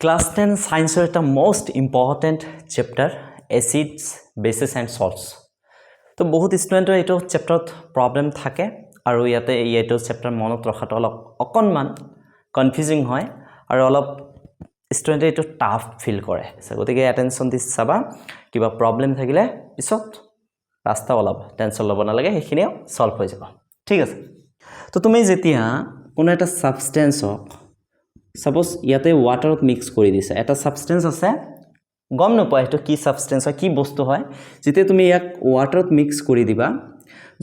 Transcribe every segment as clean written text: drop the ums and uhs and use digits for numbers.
Class 10 সায়েন্সৰ এটা most important chapter acids bases and salts তো বহুত ষ্টুডেণ্টৰ এইটো চেপ্টাৰত প্ৰবলেম থাকে আৰু ইয়াতে এইটো চেপ্টাৰ মনত ৰখাটো অলপ অকণমান কনফিউজিং হয় আৰু অলপ ষ্টুডেণ্টে এইটো টাফ ফিল কৰে গতিকে এটেনশ্যন দি চাবা কিবা প্ৰবলেম থাকিলে পিছত ৰাস্তা ওলাব টেনশ্যন ল'ব নালাগে সেইখিনিও সলভ হৈ যাব ঠিক আছে তো তুমি যেতিয়া কোনো এটা সাবষ্টেন্সক Suppose ইয়াতে ওয়াটাৰত মিক্স কৰি দিছা এটা সাবষ্টেন্স আছে গম নপায় এটো কি সাবষ্টেন্স হয় কি বস্তু হয় যেতে তুমি ইয়াক ওয়াটাৰত মিক্স কৰি দিবা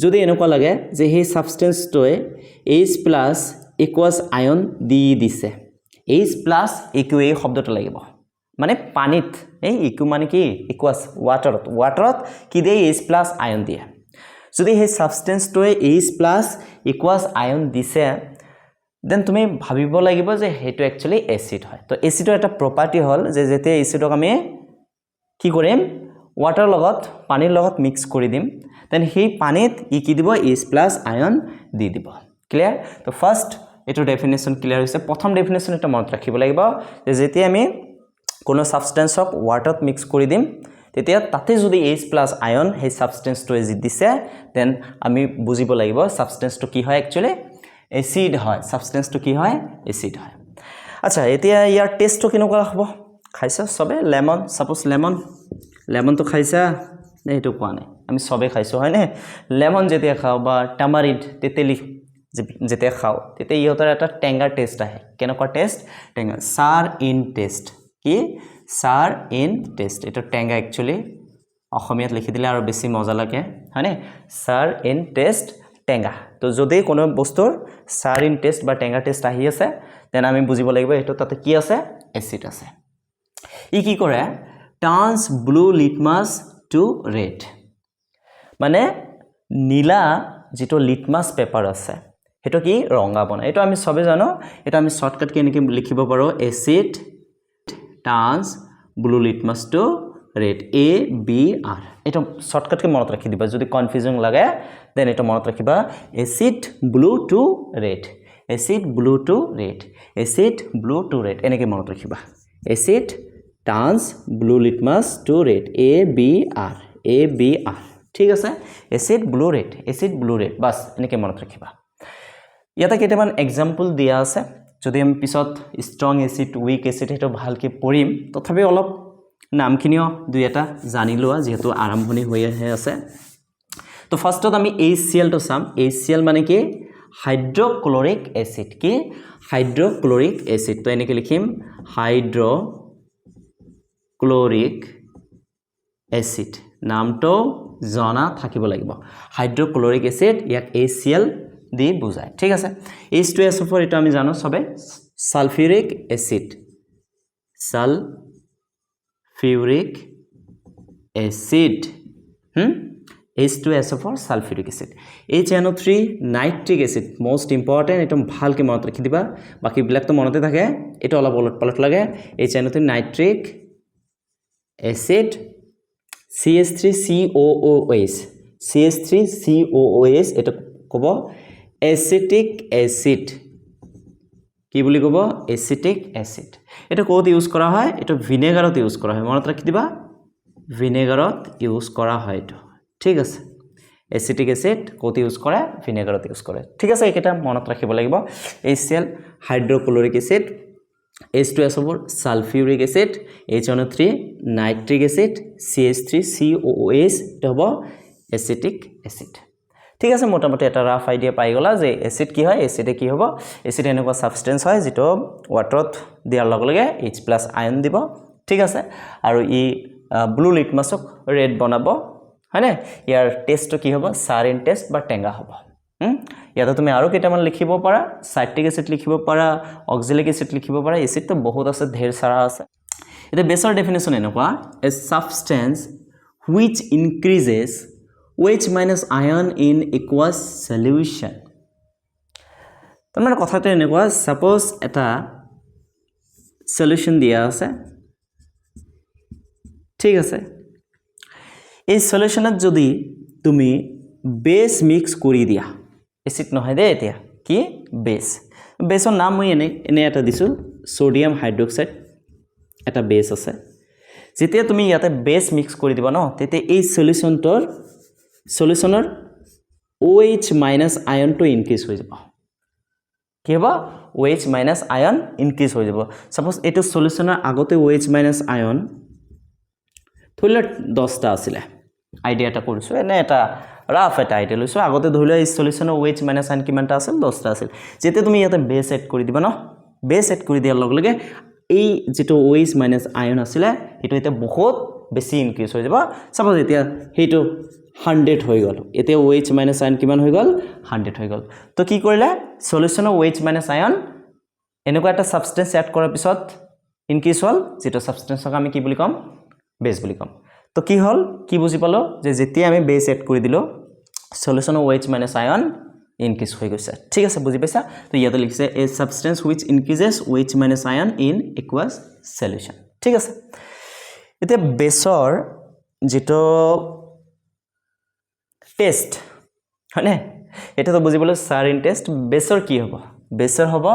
যদি এনেকুৱা লাগে যে সেই সাবষ্টেন্সটোৱে H+ ইকুয়ালস আয়ন দি দিছে H+ ইকুয়াল এই শব্দটো লাগিব মানে পানীত এই ইকু মানে কি ইকুয়ালস ওয়াটাৰত কি দিয়ে H+ আয়ন দিয়ে যদি সেই সাবষ্টেন্সটোৱে H+ ইকুয়ালস আয়ন দিছে দেন তুমি ভাবিব লাগিব যে হেটো একচুয়ালি এসিড হয় তো এসিডৰ এটা প্ৰপাৰ্টি হল যে যেতে এসিডক আমি কি কৰিম ওয়াটাৰ লগত পানীৰ লগত মিক্স কৰি দিম দেন সেই পানীত ই কি দিব H+ আয়ন দি দিব ক্লিয়াৰ তো ফাৰ্স্ট এটো ডেফিনিশন ক্লিয়াৰ হৈছে প্ৰথম ডেফিনিশন এটা মনত ৰাখিব লাগিব যে যেতে আমি কোনো সাবষ্টেন্সক ওয়াটাৰত মিক্স কৰি দিম তেতিয়া তাতে যদি H+ আয়ন সেই সাবষ্টেন্সটোৱে জি দিছে দেন আমি বুজিব লাগিব সাবষ্টেন্সটো কি হয় একচুয়ালি এসিড হয় সাবষ্টেন্স তো কি হয় এসিড হয় আচ্ছা এতিয়া ইয়াৰ টেস্ট তো কেনেকুৱা হ'ব খাইছা সবে লেমন সাপোজ লেমন তো খাইছা এইটো কোৱা নাই আমি সবে খাইছো হয় নে লেমন যেতিয়া খাও বা টামারিন্ড তেতেলি যেতিয়া খাও তেতিয়া ইহতৰ এটা টেঙ্গাৰ টেস্ট আহে কেনেকুৱা টেস্ট টেঙ্গাৰ সাৰ ইন টেস্ট কি সাৰ ইন টেস্ট এটা টেঙ্গা একচুয়ালি অসমীয়াত লিখি দিলে আৰু বেছি মজা লাগে হয়নে সাৰ ইন টেস্ট টেঙ্গা তো যদি কোনো বস্তুৰ সাৰ ইন টেস্ট বা টেঙ্গা টেস্ট আহি আছে দেন আমি বুজিব লাগিব এটো তাতে কি আছে এসিড আছে ই কি কৰে টাৰ্নস ব্লু লিটমাস টু ৰেড মানে নীলা যেটো লিটমাস পেপাৰ আছে হেটো কি ৰঙা বনায় এটো আমি সবে জানো এটা আমি শৰ্টকাট কেনেকৈ লিখিব পাৰো acid turns blue litmus to red A B R এটা শৰ্টকাট কে মনত ৰাখি দিবা যদি কনফিউজিং লাগে দেন এটা মনত ৰাখিবা acid blue to red acid blue to red acid blue to red এনেকে মনত ৰাখিবা acid turns blue litmus to red A B R ঠিক আছে এসিড ব্লু রেড বাস এনেকে মনত ৰাখিবা ইয়াতে কেইটামান এক্সাম্পল দিয়া আছে যদি আমি পিছত স্ট্ৰং এসিড উইক এসিড হেটো ভালকে পঢ়িম তথাপি অলপ নামখিনিও দুই এটা জানি লোৱা যেহেতু আৰম্ভণি হৈ আছে তো ফাৰ্স্টত আমি HCl তো চাম HCl মানে কি হাইড্ৰোক্লোৰিক এসিড কি হাইড্ৰোক্লোৰিক এসিড তো এনেকৈ লিখিম হাইড্ৰোক্লোৰিক এসিড নামটো জনা থাকিব লাগিব হাইড্ৰোক্লোৰিক এসিড ইয়াক HCl দি বুজায় ঠিক আছে H2SO4 এটা আমি জানো সবে সালফিউৰিক acid sulfuric acid H2SO4 sulfuric acid HNO3 nitric acid most important এটা ভালকে মনত ৰাখি দিবা বাকি বিলাক তো মনতে থাকে এটা অলপ অলট পালট লাগে HNO3 nitric acid CH3COOH এটা কব acetic acid কি বুলি কব এসিটিক অ্যাসিড এটা কোত ইউজ করা হয় এটা ভিনেগারত ইউজ করা হয় মনত রাখি দিবা ভিনেগারত ইউজ করা হয় এটা ঠিক আছে এসিটিক অ্যাসিড কোত ইউজ করে ভিনেগারত ইউজ করে ঠিক আছে এটা মনত রাখিব লাগিব HCl hydrochloric acid H2SO4 sulphuric acid HNO3 nitric acid CH3COOH এটা হ'ব এসিটিক অ্যাসিড ঠিক আছে মোটামুটি এটা রাফ আইডিয়া পাই গলা যে এসিড কি হয় এসিডে কি হ'ব এসিড এনেকুৱা সাবষ্টেন্স হয় যেটো ওয়াটাৰত দিয়াৰ লগে লগে H+ আয়ন দিব ঠিক আছে আৰু ই ব্লু লিটমাসক ৰেড বনাব হয়নে ইয়াৰ টেষ্টটো কি হ'ব সাৰিন টেষ্ট বা টেঙ্গা হ'ব ইয়াতে তুমি আৰু কেইটামান লিখিব পাৰা সাইট্ৰিক এসিড লিখিব পাৰা অক্সালিক এসিড লিখিব পাৰা এসিড তো বহুত আছে ঢেৰ সাৰা আছে এটা বেছৰ ডেফিনিশন এনেকুৱা এ সাবষ্টেন্স which increases OH minus ion in aqueous solution তোমার কথাটো এনেকুৱা সাপোজ এটা সলিউশন দিয়া আছে ঠিক আছে এই সলিউশনত যদি তুমি বেস মিক্স কৰি দিয়া এসিড নহয় দে এতিয়া কি বেসৰ নাম মই এনে এটা দিছো সোডিয়াম হাইড্ৰক্সাইড এটা বেছ আছে যেতিয়া তুমি ইয়াতে বেছ মিক্স কৰি দিবা ন তেতিয়া এই সলিউশনৰ OH মাইনাছ আয়নটো ইনক্ৰিজ হৈ যাব কি হ'ব OH মাইনাছ আয়ন ইনক্ৰিজ হৈ যাব সাপোজ এইটো সলিউশনৰ আগতে OH মাইনাছ আয়ন ধৰিলে 10টা আছিল আইডিয়াটা কৰিছো এনে এটা ৰাফ এটা আইডিয়া লৈছো আগতে ধৰিলে এই সলিউশনৰ OH মাইনাছ আয়ন কিমানটা আছিল 10টা আছিল যেতিয়া তুমি ইয়াতে বেছ এড কৰি দিবা ন বেছ এড কৰি দিয়াৰ লগে লগে এই যেটো OH মাইনাছ আয়ন আছিল এটো এটা বহুত বেছি ইনক্ৰিজ হৈ যাব সাপোজ এতিয়া হেটো 100 হৈ গল এতিয়া OH মাইনাছ আয়ন কিমান হৈ গল 100 হৈ গল তো কি কৰিলে সলিউশনৰ OH মাইনাছ আয়ন এনেকুৱা এটা সাবষ্টেন্স এড কৰাৰ পিছত ইনক্ৰিজ হল যেটো সাবষ্টেন্সক আমি কি বুলি কম বেছ বুলি কম তো কি হল কি বুজি পালো যে যেতিয়া আমি বেছ এড কৰি দিলো সলিউশনৰ OH মাইনাছ আয়ন ইনক্ৰিজ হৈ গৈছে ঠিক আছে বুজি পাইছা তো ইয়াতে লিখিছে a substance which increases OH minus ion in aqueous solution ঠিক আছে এতিয়া বেছৰ যেটো টেষ্ট হয়নে এটা তো বুজি পালো সাৰিন টেষ্ট বেছৰ কি হ'ব বেছৰ হ'ব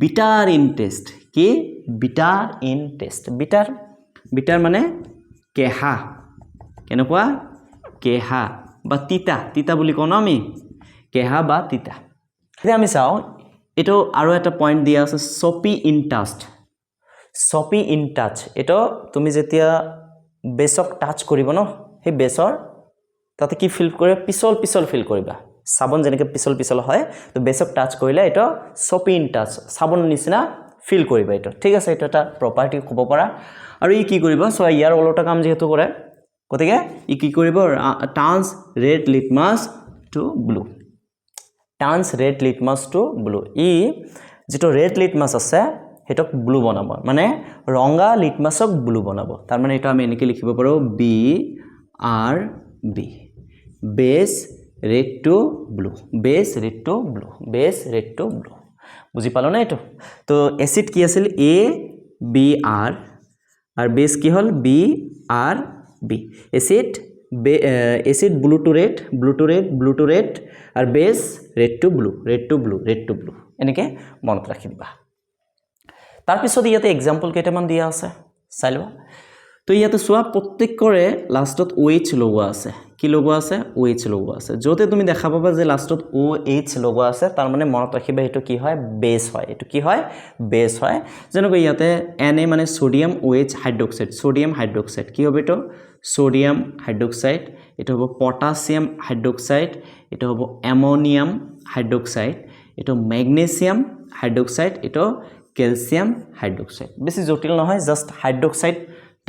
বিটাৰ ইন টেষ্ট কি বিটাৰ ইন টেষ্ট বিটাৰ মানে কেহা কেনেকুৱা কেহা বা তিতা বুলি কওঁ আমি কেহা বা তিতা এতিয়া আমি চাও এটো আৰু এটা পইণ্ট দিয়া আছে সপি ইন টাচ এটো তুমি যেতিয়া বেছক টাচ কৰিব ন সেই বেছৰ তাতে কি ফিল কৰে পিছল ফিল কৰিবা সাবন যেনেকৈ পিছল হয় তো বেছক টাচ কৰিলে এটা সপি ইন টাচ সাবন নিচিনা ফিল কৰিবা এটা ঠিক আছে এটা প্ৰপাৰ্টি ক'ব পাৰা আৰু ই কি কৰিব সো ইয়াৰ ওলটা কাম যেহেতু কৰে গতিকে ই কি কৰিব টাৰ্নছ ৰেড লিটমাছ টু ব্লু ই যেটো ৰেড লিটমাছ আছে হেতক ব্লু বনাব মানে ৰঙা লিটমাছক ব্লু বনাব তাৰ মানে এটা আমি এনেকৈ লিখিব পাৰো BRB বেছ ৰেড টু ব্লু বুজি পালো না এটো তো এসিড কি আছিল ABR আর বেছ কি হল BRB acid blue to red আর বেছ রেড টু ব্লু এনেকে মনত ৰাখি দিবা তাৰ পিছত ইয়াতে एग्जांपल কেইটামান দিয়া আছে চাইলো তো ইয়াতে সোয়া প্ৰত্যেকৰে লাষ্টত OH লগোৱা আছে কি লগোৱা আছে OH লগোৱা আছে যতে তুমি দেখা পাবা যে লাষ্টত OH লগোৱা আছে তাৰ মানে মনত ৰাখিবা এটো কি হয় বেছ হয় এটো কি হয় বেছ হয় যেনেকৈ ইয়াতে Na মানে সোডিয়াম OH হাইড্ৰক্সাইড কি হবে এটো সোডিয়াম হাইড্ৰক্সাইড এটো হ'ব পটাছিয়াম হাইড্ৰক্সাইড এটো হ'ব অ্যামোনিয়াম হাইড্ৰক্সাইড এটো ম্যাগনেসিয়াম হাইড্ৰক্সাইড এটো ক্যালসিয়াম হাইড্ৰক্সাইড বেছি জটিল নহয় জাস্ট হাইড্ৰক্সাইড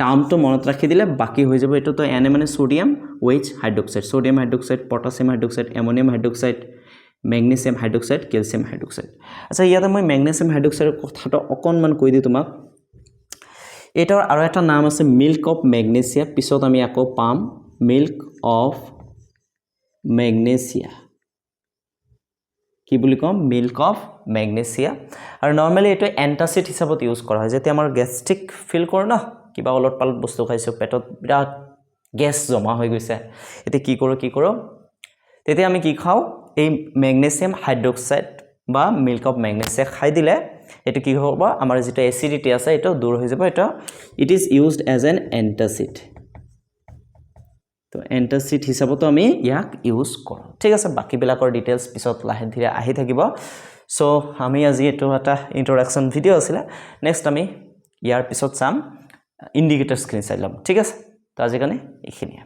টাৰ্মটো মনত ৰাখি দিলে বাকি হৈ যাব এটো তো Na মানে sodium OH hydroxide potassium hydroxide ammonium hydroxide magnesium hydroxide calcium hydroxide আচ্ছা ইয়াতে মই ম্যাগনেসিয়াম হাইড্ৰক্সাইডৰ কথাটো অকনমান কৈ দি তোমাক এটাৰ আৰু এটা নাম আছে মিল্ক অফ ম্যাগনেসিয়া পিছত আমি আকৌ পাম মিল্ক অফ ম্যাগনেসিয়া কি বুলি কম মিল্ক অফ ম্যাগনেসিয়া আৰু নৰমালি এটো অ্যান্টাসিড হিচাপত ইউজ কৰা হয় যেতে আমাৰ গ্যাস্ট্ৰিক ফিল কৰে না কিবা অলট পালট বস্তু খাইছো পেটত বিৰাট গ্যাস জমা হৈ গৈছে এতে কি কৰো তেতে আমি কি খাও এই ম্যাগনেসিয়াম হাইড্ৰক্সাইড বা মিল্ক অফ ম্যাগনেসিয়া খাই দিলে এটো কি হ'ব আমাৰ যেটো এসিডিটি আছে এটো দূৰ হৈ যাব এটো it is used as an antacid তো অ্যান্টাসিড হিচাপতো আমি ইয়াক ইউজ কৰো ঠিক আছে বাকি বিলাকৰ ডিটেইলছ পিছত লাহে ধীৰে আহি থাকিব সো আমি আজি এটো এটা ইন্ট্ৰোডাকশন ভিডিও আছিল নেক্সট আমি ইয়াৰ পিছত চাম ইন্ডিকেটৰ স্ক্ৰীন চাই লম ঠিক আছে তো আজি কাৰণে এইখিনিয়ে